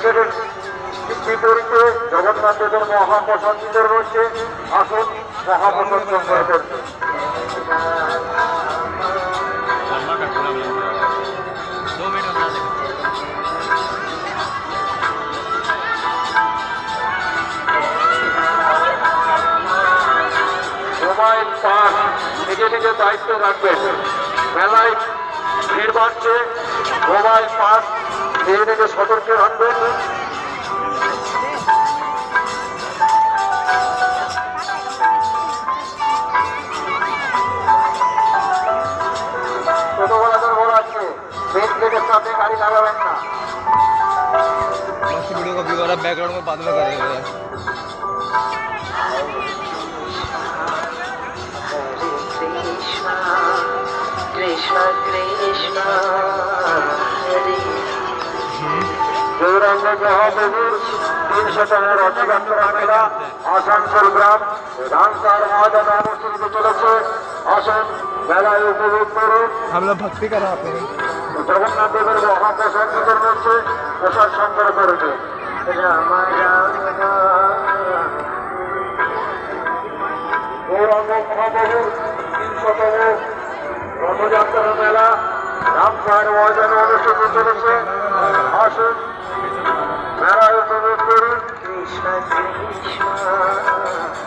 এর বিপরীতে জগন্নাথ দেবের মহাপ্রসাদ বিতরণ হচ্ছে। আসুন মহাপ্রসাদ গ্রহণ করতে। মোবাইল পাস নিজে নিজে দায়িত্ব রাখবেন। মেলায় ভিড় বাড়ছে, মোবাইল পাস নিজে নিজে সতর্ক রাখবেন। ছোটবেলাদের বলা আছে মেন গেটের সামনে গাড়ি লাগাবেন না। वीडियो कॉपी वाला बैकग्राउंड में बाद में करेंगे। গৌরাঙ্গ মহাপ্রভুর 300তম রথযাত্রা মেলা আসানসোল গ্রাম রামসার ময়দানে অনুষ্ঠিত চলেছে। আসুন মেলায় উপভোগ করুন। हम लोग भक्ति कर रहे हैं। জগন্নাথ দেবের মহাপ্রসাদ বিতরণ হচ্ছে। প্রসাদ সংগ্রহ করে নিন। গৌরাঙ্গ মহাপ্রভুর 300তম রথযাত্রা মেলা রামসার ময়দানে অনুষ্ঠিত চলেছে। আসুন মেলায় উপভোগ করুন।